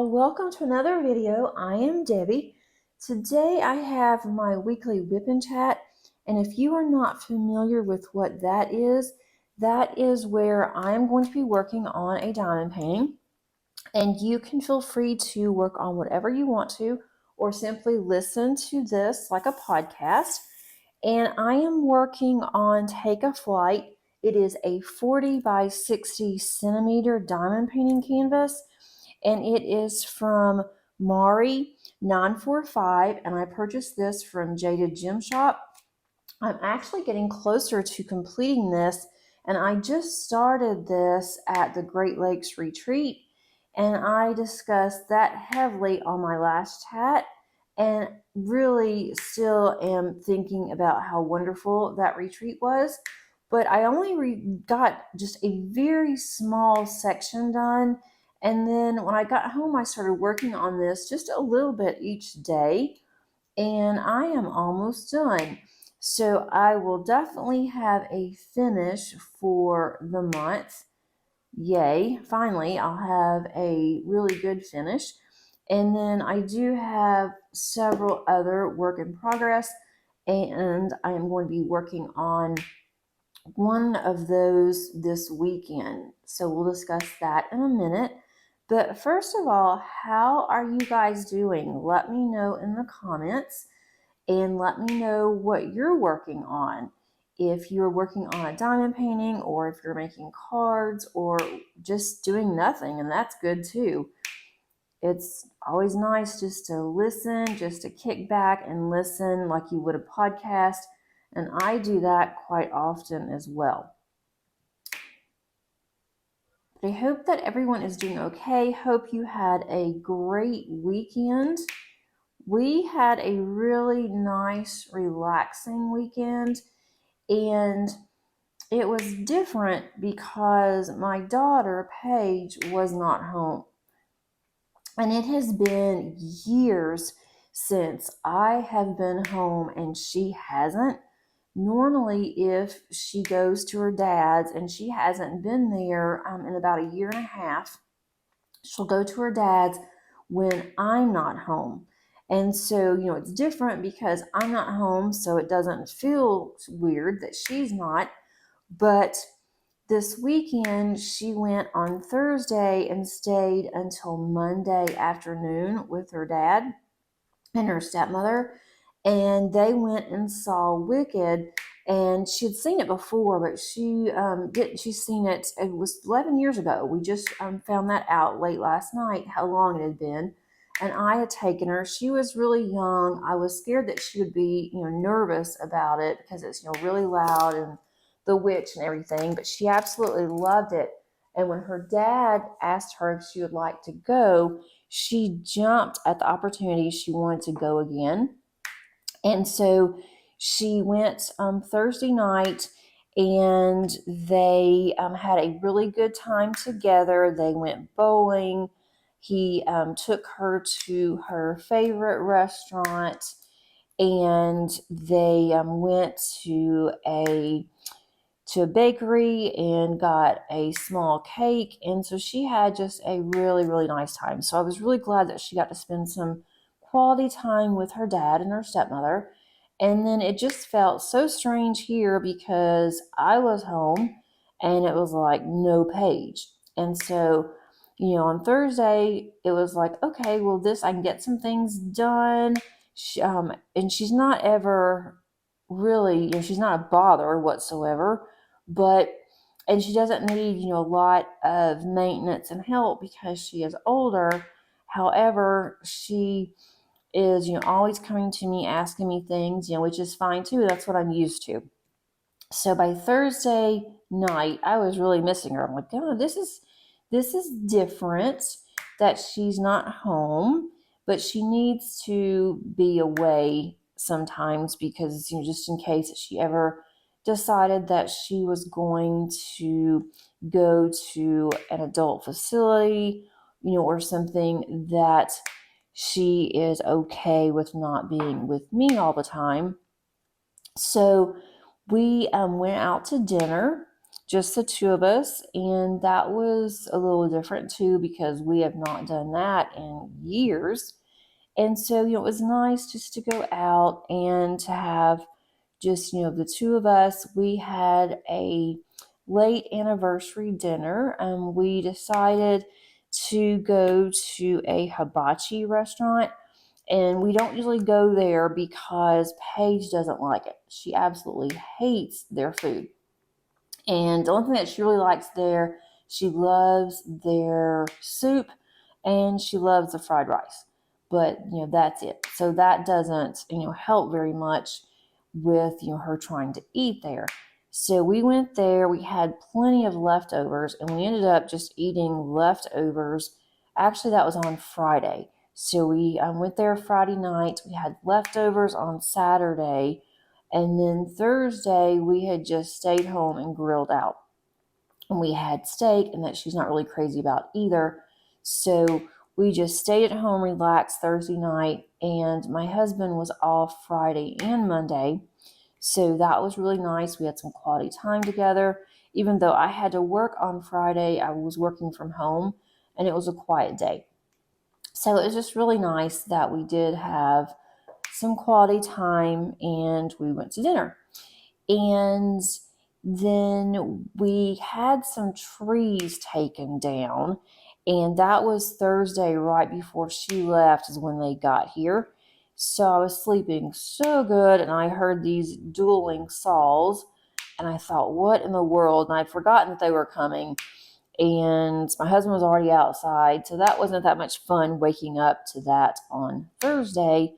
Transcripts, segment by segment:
y'all, welcome to another video. I am Debbie. Today I have my weekly WIP and chat, and if you are not familiar with what that is where I am going to be working on a diamond painting, and you can feel free to work on whatever you want to or simply listen to this like a podcast. And I am working on Take a Flight. It is a 40 by 60 centimeter diamond painting canvas, and it is from Mari 945, and I purchased this from Jaded Gem Shop. I'm actually getting closer to completing this, and I just started this at the Great Lakes Retreat, and I discussed that heavily on my last chat, and really still am thinking about how wonderful that retreat was. But I only got just a very small section done, and then when I got home I started working on this just a little bit each day, and I am almost done. So I will definitely have a finish for the month. Yay, finally I'll have a really good finish. And then I do have several other work in progress, and I am going to be working on one of those this weekend. So we'll discuss that in a minute. But first of all, how are you guys doing? Let me know in the comments, and let me know what you're working on. If you're working on a diamond painting, or if you're making cards, or just doing nothing, and that's good too. It's always nice just to listen, just to kick back and listen like you would a podcast, and I do that quite often as well. But I hope that everyone is doing okay. Hope you had a great weekend. We had a really nice, relaxing weekend, and it was different because my daughter, Paige, was not home. And it has been years since I have been home and she hasn't. Normally, if she goes to her dad's, and she hasn't been there in about a year and a half, she'll go to her dad's when I'm not home. And so, it's different because I'm not home, so it doesn't feel weird that she's not. But this weekend, she went on Thursday and stayed until Monday afternoon with her dad and her stepmother. And they went and saw Wicked, and she had seen it before, but she didn't. She's seen it. It was 11 years ago. We just found that out late last night, how long it had been. And I had taken her. She was really young. I was scared that she would be, nervous about it because it's, really loud and the witch and everything. But she absolutely loved it. And when her dad asked her if she would like to go, she jumped at the opportunity. She wanted to go again. And so she went Thursday night, and they had a really good time together. They went bowling. He took her to her favorite restaurant, and they went to a bakery and got a small cake. And so she had just a really, really nice time. So I was really glad that she got to spend some quality time with her dad and her stepmother. And then it just felt so strange here because I was home and it was like no Paige. And so, on Thursday, it was like, okay, well, I can get some things done. And she's not ever really, she's not a bother whatsoever, and she doesn't need, a lot of maintenance and help because she is older. However, she is, always coming to me, asking me things, which is fine too. That's what I'm used to. So by Thursday night, I was really missing her. I'm like, oh, this is different that she's not home, but she needs to be away sometimes because, just in case that she ever decided that she was going to go to an adult facility, or something, that she is okay with not being with me all the time. So we went out to dinner just the two of us, and that was a little different too because we have not done that in years. And so, it was nice just to go out and to have just, the two of us. We had a late anniversary dinner. We decided to go to a hibachi restaurant, and we don't usually go there because Paige doesn't like it. She absolutely hates their food. And the only thing that she really likes there, she loves their soup and she loves the fried rice. But, that's it. So that doesn't, help very much with, her trying to eat there. So we went there, we had plenty of leftovers, and we ended up just eating leftovers. Actually, that was on Friday. So we went there Friday night. We had leftovers on Saturday. And then Thursday, we had just stayed home and grilled out. And we had steak, and that she's not really crazy about either. So we just stayed at home, relaxed Thursday night. And my husband was off Friday and Monday. So that was really nice. We had some quality time together. Even though I had to work on Friday, I was working from home, and it was a quiet day. So it was just really nice that we did have some quality time, and we went to dinner. And then we had some trees taken down, and that was Thursday right before she left is when they got here. So I was sleeping so good, and I heard these dueling saws, and I thought, what in the world? And I'd forgotten that they were coming, and my husband was already outside, so that wasn't that much fun waking up to that on Thursday.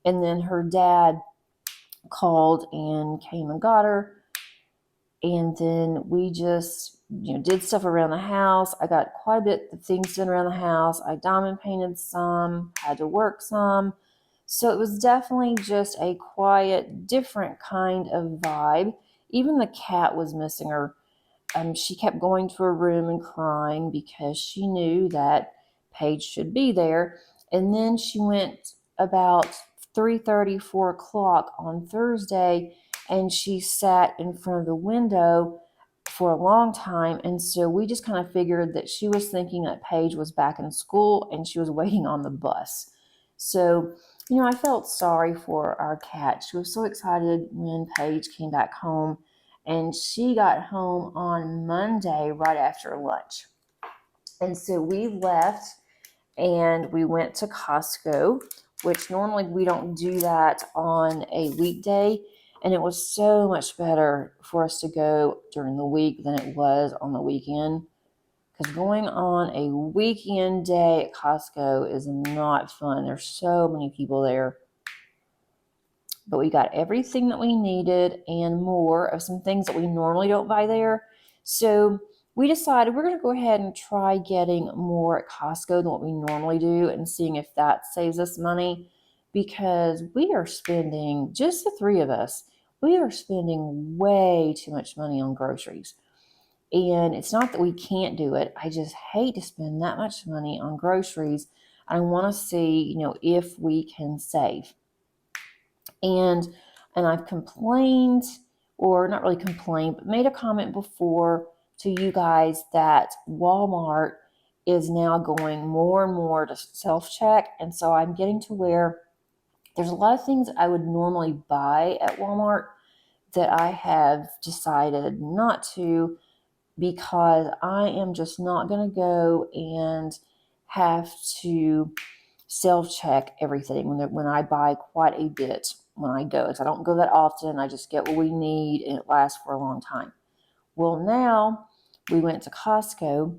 And then her dad called and came and got her. And then we just, did stuff around the house. I got quite a bit of things done around the house. I diamond painted some, had to work some. So it was definitely just a quiet, different kind of vibe. Even the cat was missing her. She kept going to her room and crying because she knew that Paige should be there. And then she went about 3:30, 4 o'clock on Thursday, and she sat in front of the window for a long time. And so we just kind of figured that she was thinking that Paige was back in school and she was waiting on the bus. So, I felt sorry for our cat. She was so excited when Paige came back home, and she got home on Monday right after lunch. And so we left and we went to Costco, which normally we don't do that on a weekday. And it was so much better for us to go during the week than it was on the weekend. Because going on a weekend day at Costco is not fun. There's so many people there. But we got everything that we needed and more of some things that we normally don't buy there. So we decided we're going to go ahead and try getting more at Costco than what we normally do and seeing if that saves us money, because we are spending, just the three of us, we are spending way too much money on groceries. And it's not that we can't do it. I just hate to spend that much money on groceries. I want to see, if we can save. And I've complained, or not really complained, but made a comment before to you guys that Walmart is now going more and more to self-check. And so I'm getting to where there's a lot of things I would normally buy at Walmart that I have decided not to, because I am just not going to go and have to self-check everything when I buy quite a bit when I go. Because I don't go that often. I just get what we need, and it lasts for a long time. Well, now we went to Costco,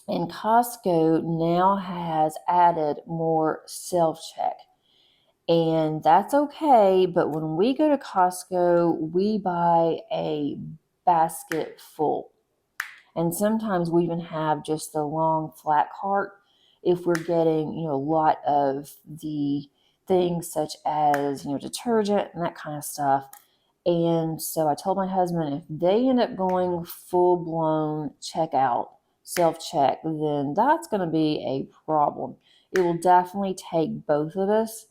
and Costco now has added more self-check. And that's okay, but when we go to Costco, we buy a basket full. And sometimes we even have just the long flat cart if we're getting, a lot of the things such as, detergent and that kind of stuff. And so I told my husband, if they end up going full-blown checkout, self-check, then that's going to be a problem. It will definitely take both of us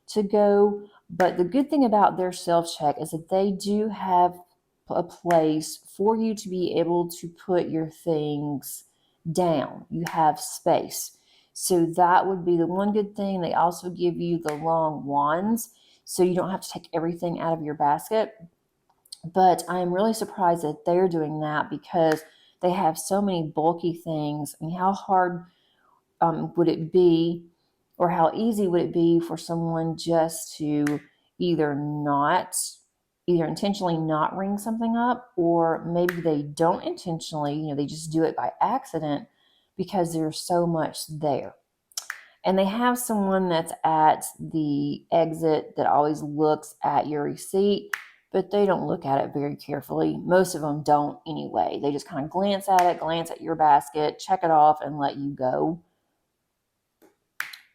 to go. But the good thing about their self-check is that they do have a place for you to be able to put your things down. You have space. So that would be the one good thing. They also give you the long wands, so you don't have to take everything out of your basket. But I'm really surprised that they're doing that, because they have so many bulky things. I mean, how hard would it be, or how easy would it be for someone just to either intentionally not ring something up, or maybe they don't intentionally, they just do it by accident because there's so much there. And they have someone that's at the exit that always looks at your receipt, but they don't look at it very carefully. Most of them don't anyway. They just kind of glance at it, glance at your basket, check it off, and let you go.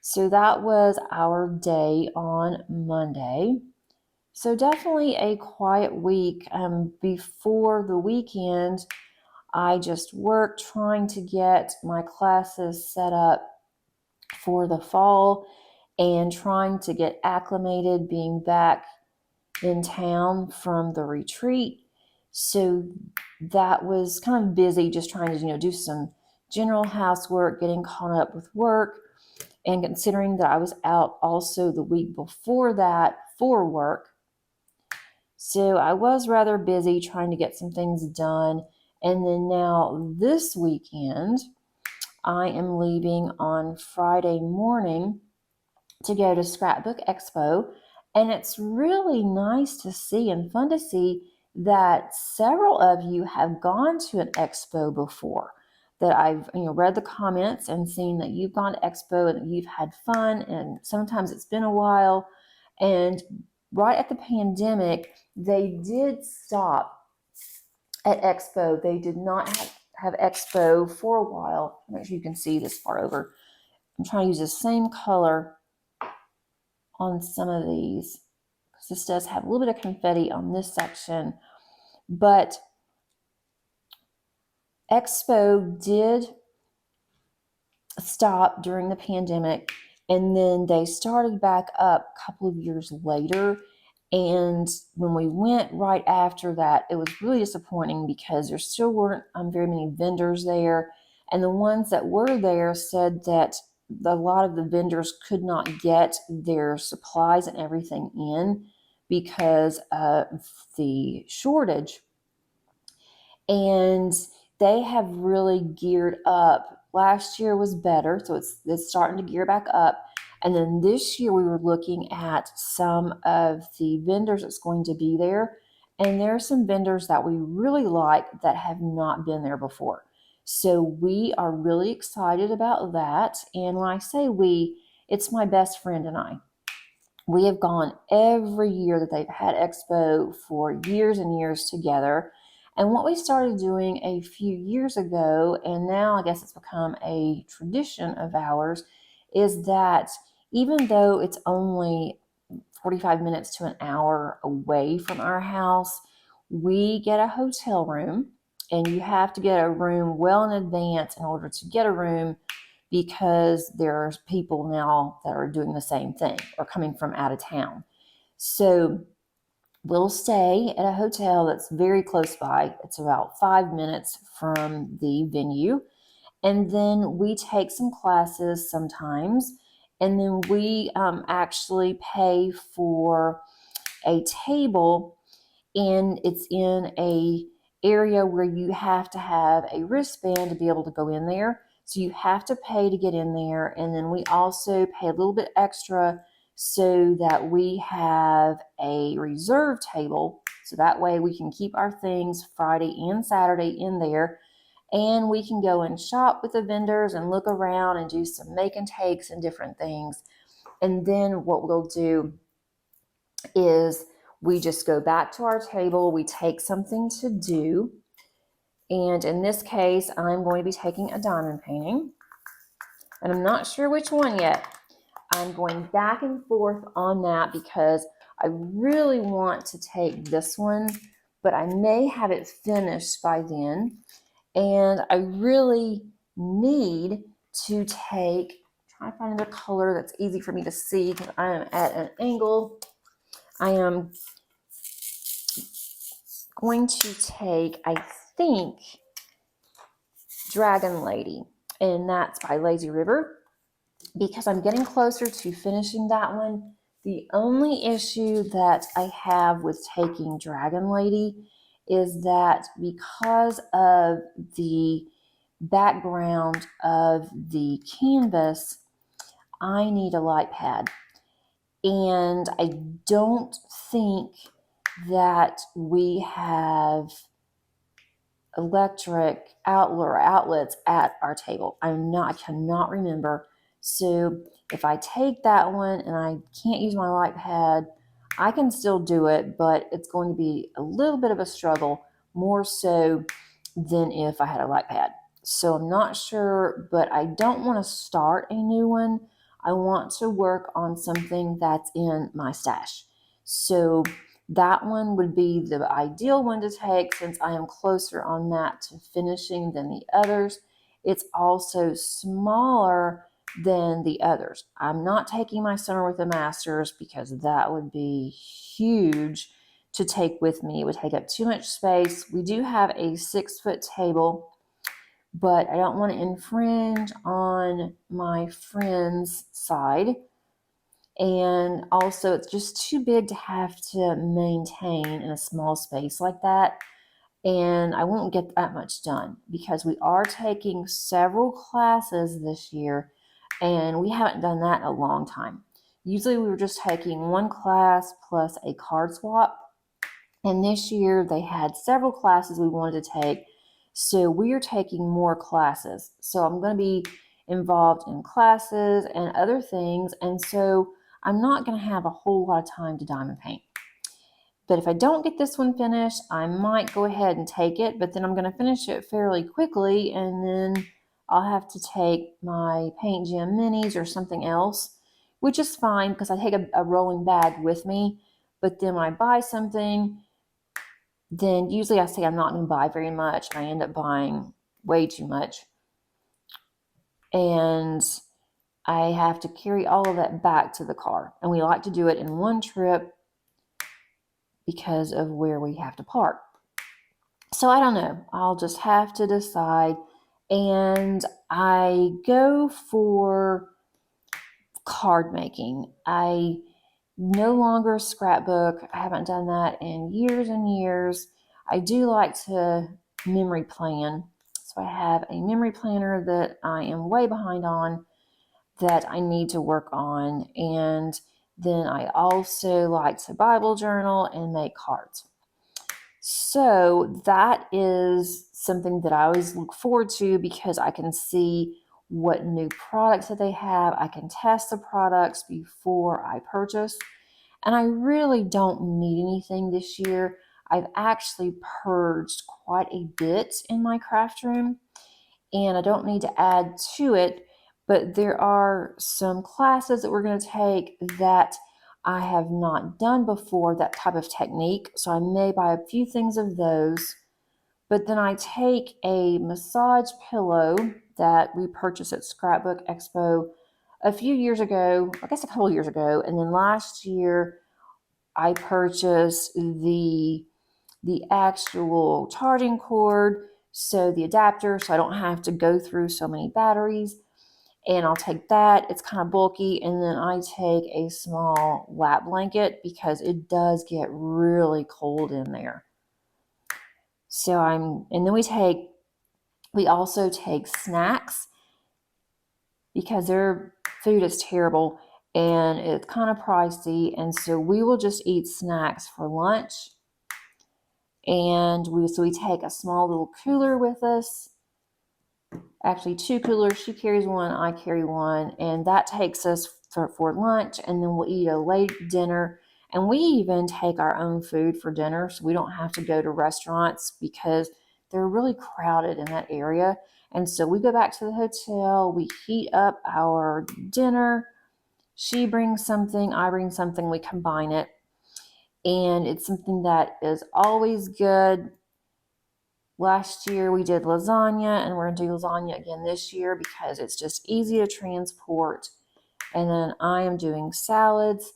So that was our day on Monday. So definitely a quiet week. Before the weekend, I just worked trying to get my classes set up for the fall and trying to get acclimated being back in town from the retreat. So that was kind of busy, just trying to do some general housework, getting caught up with work, and considering that I was out also the week before that for work. So I was rather busy trying to get some things done. And then now this weekend, I am leaving on Friday morning to go to Scrapbook Expo. And it's really nice to see and fun to see that several of you have gone to an expo before. That I've read the comments and seen that you've gone to expo and you've had fun, and sometimes it's been a while. And right at the pandemic, they did stop at expo. They did not have expo for a while. Make sure you can see this far over. I'm trying to use the same color on some of these, because this does have a little bit of confetti on this section. But expo did stop during the pandemic, and then they started back up a couple of years later. And when we went right after that, it was really disappointing because there still weren't very many vendors there. And the ones that were there said that a lot of the vendors could not get their supplies and everything in because of the shortage. And they have really geared up. Last year was better, so it's starting to gear back up. And then this year we were looking at some of the vendors that's going to be there. And there are some vendors that we really like that have not been there before. So we are really excited about that. And when I say we, it's my best friend and I. We have gone every year that they've had expo for years and years together. And what we started doing a few years ago, and now I guess it's become a tradition of ours, is that even though it's only 45 minutes to an hour away from our house, we get a hotel room, and you have to get a room well in advance in order to get a room, because there's people now that are doing the same thing or coming from out of town. So we'll stay at a hotel that's very close by. It's about 5 minutes from the venue. And then we take some classes sometimes. And then we actually pay for a table, and it's in a area where you have to have a wristband to be able to go in there. So you have to pay to get in there. And then we also pay a little bit extra so that we have a reserve table. So that way we can keep our things Friday and Saturday in there. And we can go and shop with the vendors and look around and do some make and takes and different things. And then what we'll do is we just go back to our table, we take something to do. And in this case, I'm going to be taking a diamond painting. And I'm not sure which one yet. I'm going back and forth on that because I really want to take this one, but I may have it finished by then. And I really need to take, try to find another color that's easy for me to see because I am at an angle. I am going to take, I think, Dragon Lady, and that's by Lazy River, because I'm getting closer to finishing that one. The only issue that I have with taking Dragon Lady is that because of the background of the canvas, I need a light pad. And I don't think that we have electric outlets at our table. I cannot remember. So if I take that one and I can't use my light pad, I can still do it, but it's going to be a little bit of a struggle, more so than if I had a light pad. So I'm not sure, but I don't want to start a new one. I want to work on something that's in my stash. So that one would be the ideal one to take, since I am closer on that to finishing than the others. It's also smaller than the others. I'm not taking my Summer with the Masters because that would be huge to take with me. It would take up too much space. We do have a 6-foot table, but I don't want to infringe on my friend's side. And also, it's just too big to have to maintain in a small space like that. And I won't get that much done because we are taking several classes this year, and we haven't done that in a long time. Usually we were just taking one class plus a card swap. And this year they had several classes we wanted to take. So we are taking more classes. So I'm going to be involved in classes and other things. And so I'm not going to have a whole lot of time to diamond paint. But if I don't get this one finished, I might go ahead and take it, but then I'm going to finish it fairly quickly, and then I'll have to take my Paint Gem minis or something else, which is fine because I take a rolling bag with me. But then when I buy something, then usually I say I'm not going to buy very much, and I end up buying way too much. And I have to carry all of that back to the car. And we like to do it in one trip because of where we have to park. So I don't know. I'll just have to decide. And I go for card making. I no longer scrapbook. I haven't done that in years and years. I do like to memory plan. So I have a memory planner that I am way behind on that I need to work on. And then I also like to Bible journal and make cards. So that is something that I always look forward to because I can see what new products that they have. I can test the products before I purchase. And I really don't need anything this year. I've actually purged quite a bit in my craft room, and I don't need to add to it. But there are some classes that we're going to take that I have not done before, that type of technique. So I may buy a few things of those. But then I take a massage pillow that we purchased at Scrapbook Expo a few years ago, I guess a couple years ago. And then last year I purchased the actual charging cord, so the adapter, so I don't have to go through so many batteries. And I'll take that. It's kind of bulky. And then I take a small lap blanket because it does get really cold in there. So and then we also take snacks because their food is terrible and it's kind of pricey. And so we will just eat snacks for lunch. And we take a small little cooler with us. Actually, 2 coolers. She carries one, I carry one, and that takes us for lunch. And then we'll eat a late dinner, and we even take our own food for dinner, so we don't have to go to restaurants because they're really crowded in that area. And so we go back to the hotel, we heat up our dinner. She brings something, I bring something, we combine it, and it's something that is always good. Last year we did lasagna, and we're going to do lasagna again this year because it's just easy to transport. And then I am doing salads.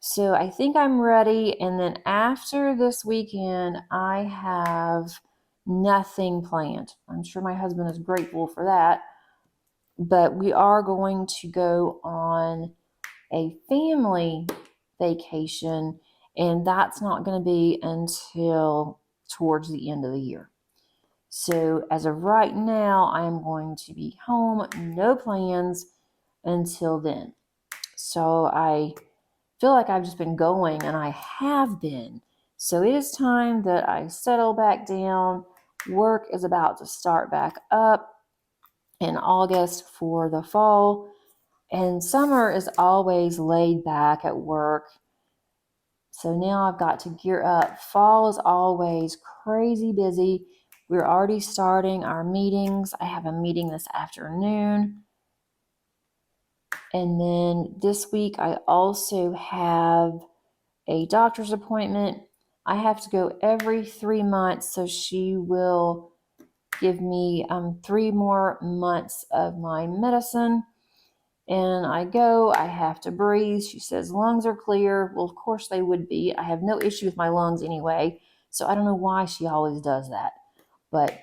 So I think I'm ready. And then after this weekend, I have nothing planned. I'm sure my husband is grateful for that. But we are going to go on a family vacation, and that's not going to be until towards the end of the year. So as of right now, I am going to be home, no plans until then. So I feel like I've just been going, and I have been. So it is time that I settle back down. Work is about to start back up in August for the fall. And summer is always laid back at work. So now I've got to gear up. Fall is always crazy busy. We're already starting our meetings. I have a meeting this afternoon. And then this week I also have a doctor's appointment. I have to go every 3 months, so she will give me 3 more months of my medicine. And I go, I have to breathe. She says lungs are clear. Well, of course they would be. I have no issue with my lungs anyway. So I don't know why she always does that. But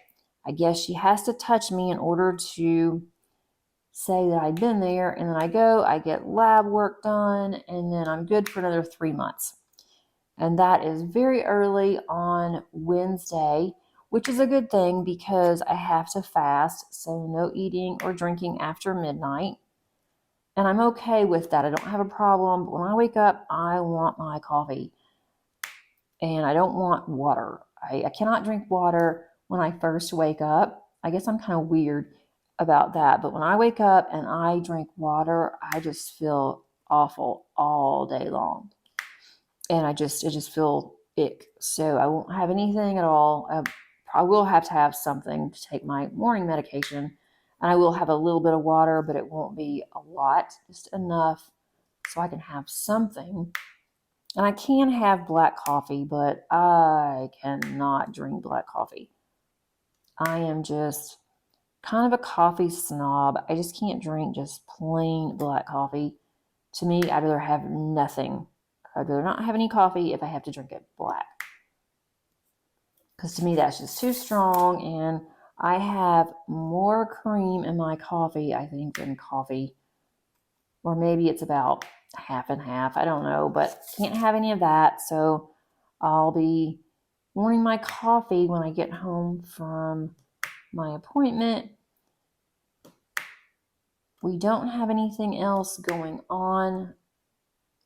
I guess she has to touch me in order to say that I've been there. And then I go, I get lab work done, and then I'm good for another 3 months. And that is very early on Wednesday, which is a good thing because I have to fast. So no eating or drinking after midnight. And I'm okay with that. I don't have a problem. But when I wake up, I want my coffee. And I don't want water. I cannot drink water when I first wake up. I guess I'm kind of weird about that. But when I wake up and I drink water, I just feel awful all day long. And I just feel ick. So I won't have anything at all. I will have to have something to take my morning medication. And I will have a little bit of water, but it won't be a lot, just enough so I can have something. And I can have black coffee, but I cannot drink black coffee. I am just kind of a coffee snob. I just can't drink just plain black coffee. To me, I'd rather have nothing. I'd rather not have any coffee if I have to drink it black. Because to me, that's just too strong, and I have more cream in my coffee, I think, than coffee. Or maybe it's about half and half. I don't know, but can't have any of that. So I'll be morning my coffee when I get home from my appointment. We don't have anything else going on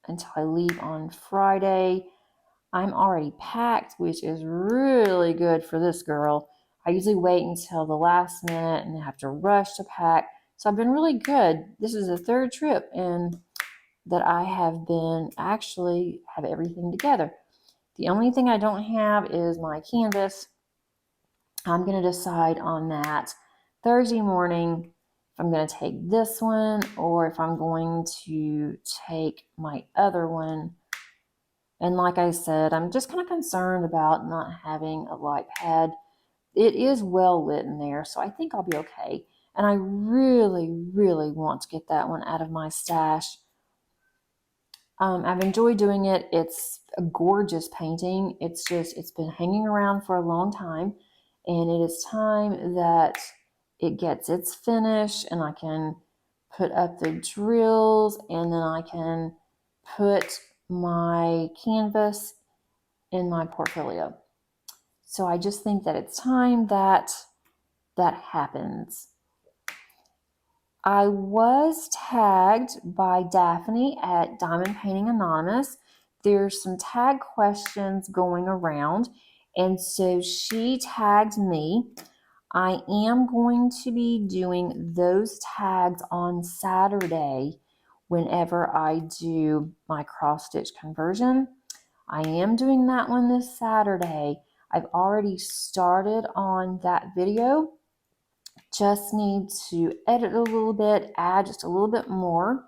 until I leave on Friday. I'm already packed, which is really good for this girl. I usually wait until the last minute and have to rush to pack. So I've been really good. This is the third trip and that I have been actually have everything together. The only thing I don't have is my canvas. I'm going to decide on that Thursday morning if I'm going to take this one or if I'm going to take my other one. And like I said, I'm just kind of concerned about not having a light pad. It is well lit in there, so I think I'll be okay. And I really, really want to get that one out of my stash. I've enjoyed doing it. It's a gorgeous painting. It's been hanging around for a long time, and it is time that it gets its finish and I can put up the drills, and then I can put my canvas in my portfolio. So I just think that it's time that that happens. I was tagged by Daphne at Diamond Painting Anonymous. There's some tag questions going around, and so she tagged me. I am going to be doing those tags on Saturday whenever I do my cross stitch conversion. I am doing that one this Saturday. I've already started on that video. Just need to edit a little bit, add just a little bit more.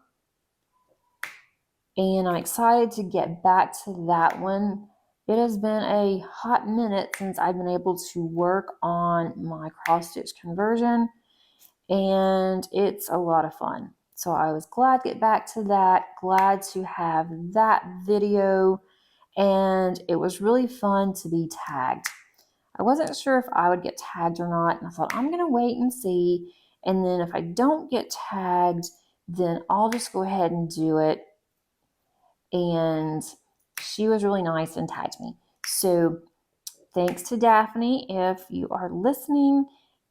And I'm excited to get back to that one. It has been a hot minute since I've been able to work on my cross stitch conversion, and it's a lot of fun. So I was glad to get back to that, glad to have that video, and it was really fun to be tagged. I wasn't sure if I would get tagged or not, and I thought I'm gonna wait and see, and then if I don't get tagged, then I'll just go ahead and do it. And she was really nice and tagged me. So thanks to Daphne if you are listening,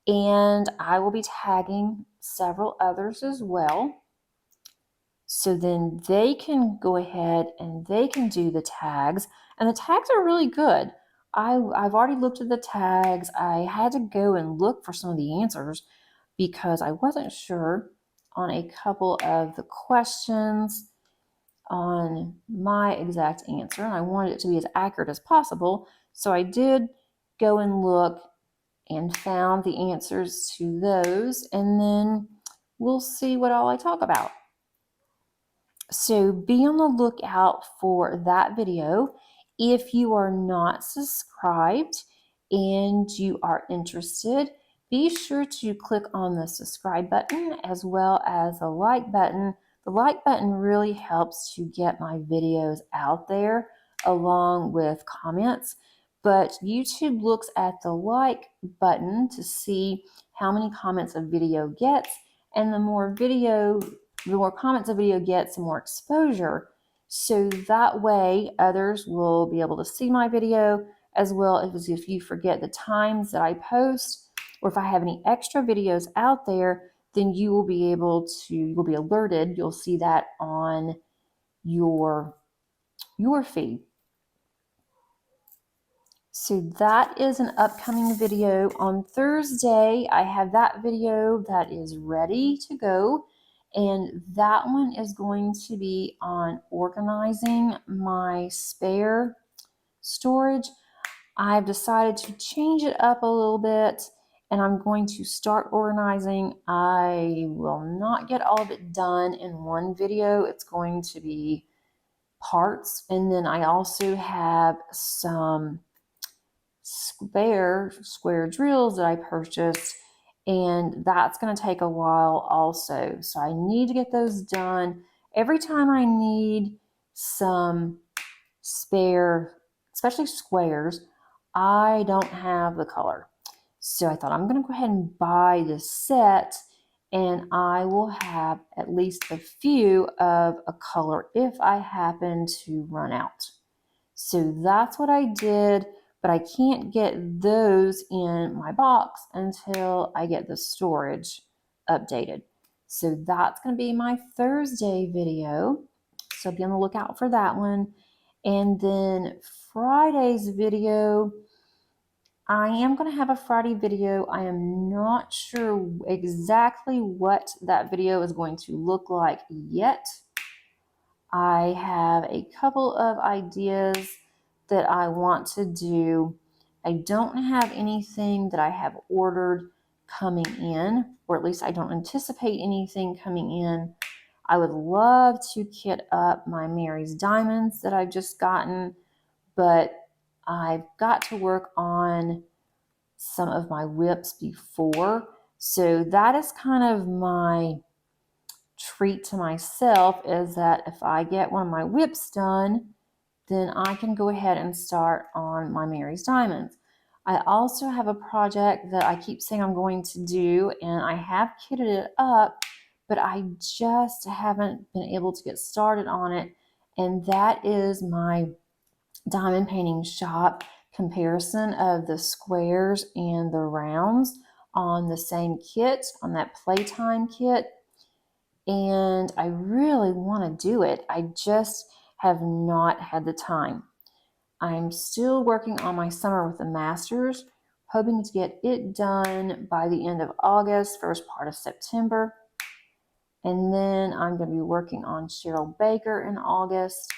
and I will be tagging several others as well. So then they can go ahead and they can do the tags, and the tags are really good. I've already looked at the tags. I had to go and look for some of the answers because I wasn't sure on a couple of the questions on my exact answer, and I wanted it to be as accurate as possible. So I did go and look and found the answers to those, and then we'll see what all I talk about. So be on the lookout for that video. If you are not subscribed and you are interested, be sure to click on the subscribe button as well as the like button. The like button really helps to get my videos out there along with comments, but YouTube looks at the like button to see how many comments a video gets, and the more comments a video gets, the more exposure. So that way others will be able to see my video, as well as if you forget the times that I post, or if I have any extra videos out there, then you will be alerted. You'll see that on your feed. So that is an upcoming video on Thursday. I have that video that is ready to go, and that one is going to be on organizing my spare storage. I've decided to change it up a little bit, and I'm going to start organizing. I will not get all of it done in one video. It's going to be parts, and then I also have some square drills that I purchased, and that's going to take a while also. So I need to get those done. Every time I need some spare, especially squares, I don't have the color. So I thought I'm going to go ahead and buy this set, and I will have at least a few of a color if I happen to run out. So that's what I did, but I can't get those in my box until I get the storage updated. So that's going to be my Thursday video. So be on the lookout for that one. And then Friday's video, I am going to have a Friday video. I am not sure exactly what that video is going to look like yet. I have a couple of ideas that I want to do. I don't have anything that I have ordered coming in, or at least I don't anticipate anything coming in. I would love to kit up my Mary's Diamonds that I've just gotten, but I've got to work on some of my WIPs before. So that is kind of my treat to myself, is that if I get one of my WIPs done, then I can go ahead and start on my Mary's Diamonds. I also have a project that I keep saying I'm going to do, and I have kitted it up, but I just haven't been able to get started on it, and that is my diamond painting shop comparison of the squares and the rounds on the same kit, on that Playtime kit. And I really want to do it. I just have not had the time. I'm still working on my summer with the masters, hoping to get it done by the end of August, first part of September. And then I'm going to be working on Cheryl Baker in August.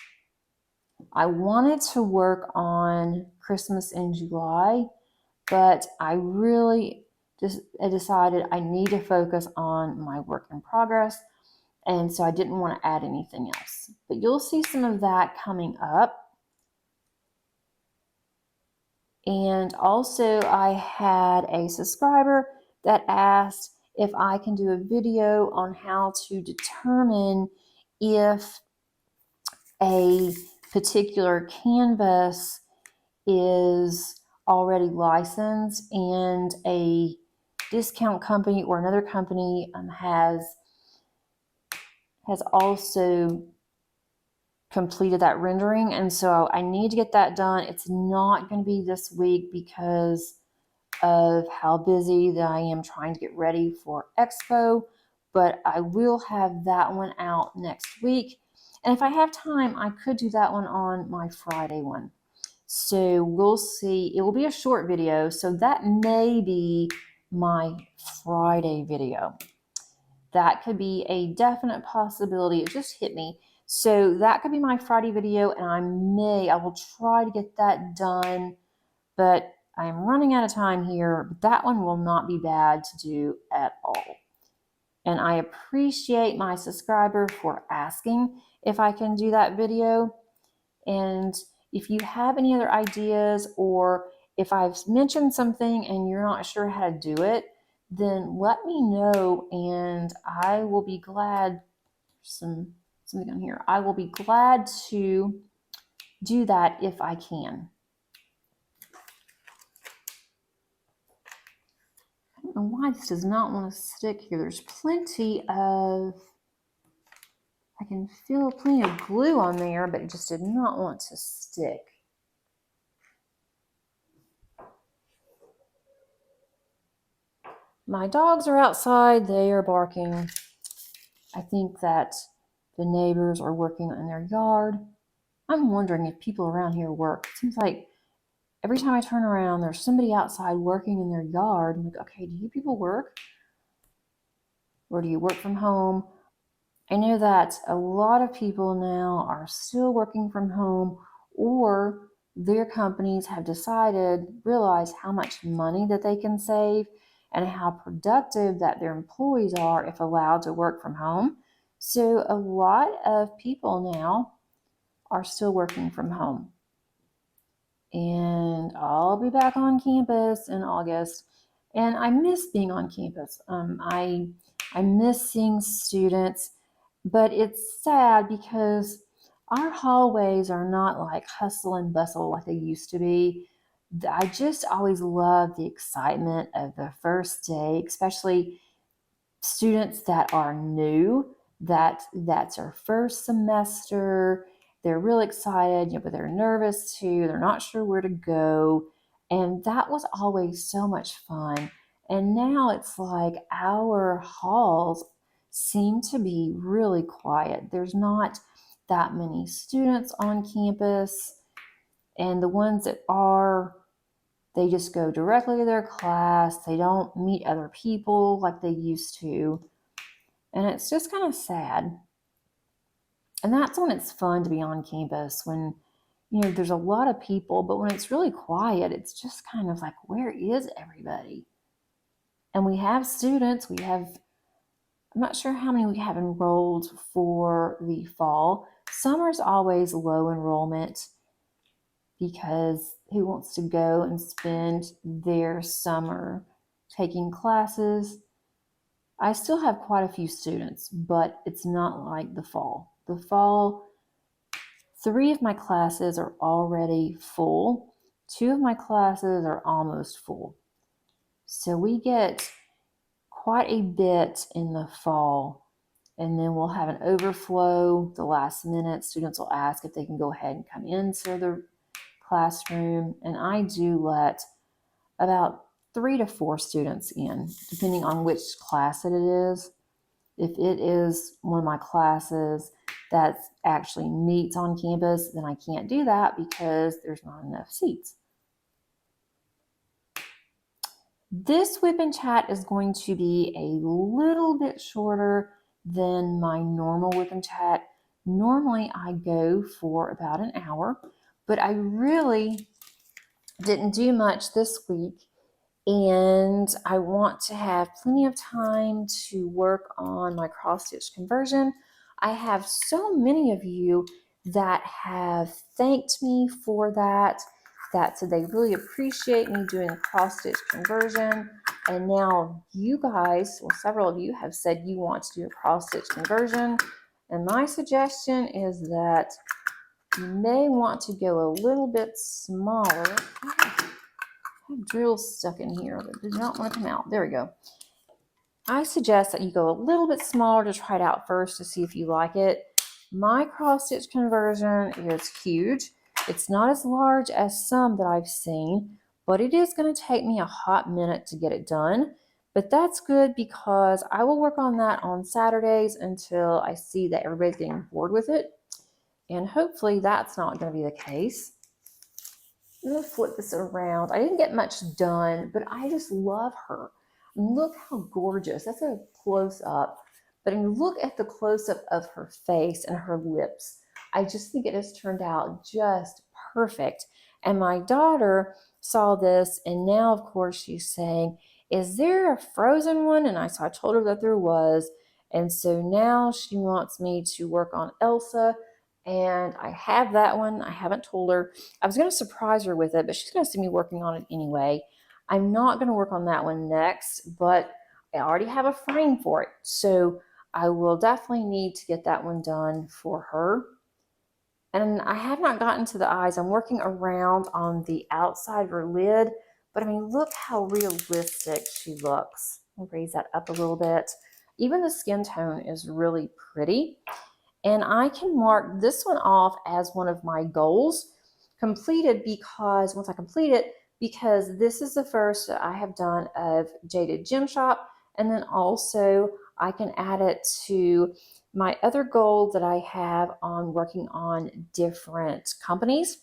I wanted to work on Christmas in July, but I really decided I need to focus on my work in progress. And so I didn't want to add anything else. But you'll see some of that coming up. And also I had a subscriber that asked if I can do a video on how to determine if a particular canvas is already licensed and a discount company or another company has also completed that rendering. And so I need to get that done. It's not going to be this week because of how busy that I am trying to get ready for Expo, but I will have that one out next week. And if I have time, I could do that one on my Friday one. So we'll see. It will be a short video, so that may be my Friday video. That could be a definite possibility. It just hit me. So that could be my Friday video, and I will try to get that done, but I'm running out of time here. But that one will not be bad to do at all. And I appreciate my subscriber for asking if I can do that video. And if you have any other ideas, or if I've mentioned something and you're not sure how to do it, then let me know and I will be glad. Something on here. I will be glad to do that if I can. I don't know why this does not want to stick here. There's plenty of, I can feel plenty of glue on there, but it just did not want to stick. My dogs are outside. They are barking. I think that the neighbors are working in their yard. I'm wondering if people around here work. It seems like every time I turn around, there's somebody outside working in their yard. I'm like, okay, do you people work? Or do you work from home? I know that a lot of people now are still working from home, or their companies have realized how much money that they can save and how productive that their employees are if allowed to work from home. So a lot of people now are still working from home. And I'll be back on campus in August. And I miss being on campus. I miss seeing students, but it's sad because our hallways are not like hustle and bustle like they used to be. I just always love the excitement of the first day, especially students that are new, that's their first semester. They're real excited, but they're nervous too. They're not sure where to go. And that was always so much fun. And now it's like our halls seem to be really quiet. There's not that many students on campus. And the ones that are, they just go directly to their class. They don't meet other people like they used to. And it's just kind of sad. And that's when it's fun to be on campus, when, there's a lot of people, but when it's really quiet, it's just kind of like, where is everybody? And we have students, I'm not sure how many we have enrolled for the fall. Summer's always low enrollment because who wants to go and spend their summer taking classes? I still have quite a few students, but it's not like the fall. The fall, 3 of my classes are already full. 2 of my classes are almost full. So we get quite a bit in the fall, and then we'll have an overflow the last minute. Students will ask if they can go ahead and come into the classroom, and I do let about 3 to 4 students in, depending on which class it is. If it is one of my classes that actually meets on campus, then I can't do that because there's not enough seats. This WIP and chat is going to be a little bit shorter than my normal WIP and chat. Normally I go for about an hour, but I really didn't do much this week. And I want to have plenty of time to work on my cross stitch conversion. I have so many of you that have thanked me for that said they really appreciate me doing cross stitch conversion. And now you guys, well, several of you have said you want to do a cross stitch conversion. And my suggestion is that you may want to go a little bit smaller. I have drills stuck in here that did not want to come out. There we go. I suggest that you go a little bit smaller to try it out first to see if you like it. My cross stitch conversion is huge. It's not as large as some that I've seen, but it is going to take me a hot minute to get it done. But that's good because I will work on that on Saturdays until I see that everybody's getting bored with it. And hopefully that's not going to be the case. I'm going to flip this around. I didn't get much done, but I just love her. Look how gorgeous. That's a close-up. But look at the close-up of her face and her lips. I just think it has turned out just perfect. And my daughter saw this, and now, of course, she's saying, is there a frozen one? And I told her that there was. And so now she wants me to work on Elsa. And I have that one. I haven't told her. I was going to surprise her with it, but she's going to see me working on it anyway. I'm not going to work on that one next, but I already have a frame for it. So I will definitely need to get that one done for her. And I have not gotten to the eyes. I'm working around on the outside of her lid, but I mean, look how realistic she looks. I'll raise that up a little bit. Even the skin tone is really pretty. And I can mark this one off as one of my goals completed because once I complete it, because this is the first that I have done of Jaded Gem Shop. And then also I can add it to my other goal that I have on working on different companies.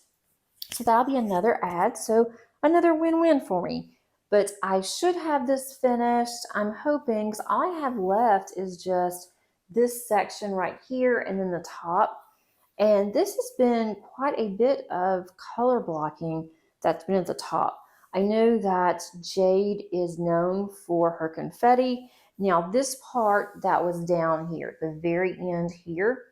So that'll be another ad. So another win-win for me. But I should have this finished. I'm hoping, because all I have left is just this section right here and then the top. And this has been quite a bit of color blocking that's been at the top. I know that Jade is known for her confetti. Now this part that was down here at the very end here,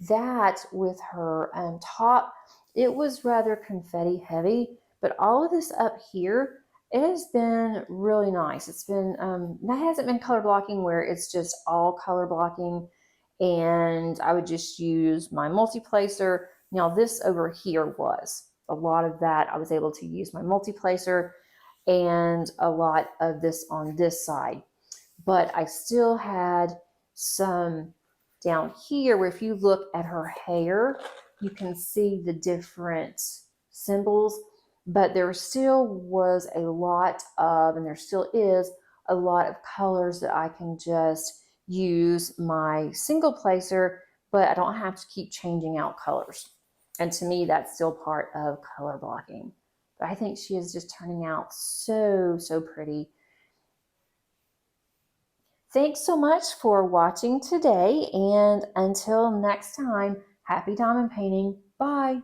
that with her top, it was rather confetti heavy, but all of this up here, it has been really nice. It's been, that hasn't been color blocking where it's just all color blocking and I would just use my multi-placer. Now this over here was a lot of that. I was able to use my multi-placer and a lot of this on this side, but I still had some down here where if you look at her hair, you can see the different symbols, but there still was a lot of, and there still is a lot of colors that I can just use my single placer, but I don't have to keep changing out colors. And to me, that's still part of color blocking. But I think she is just turning out so, so pretty. Thanks so much for watching today, and until next time, happy diamond painting. Bye.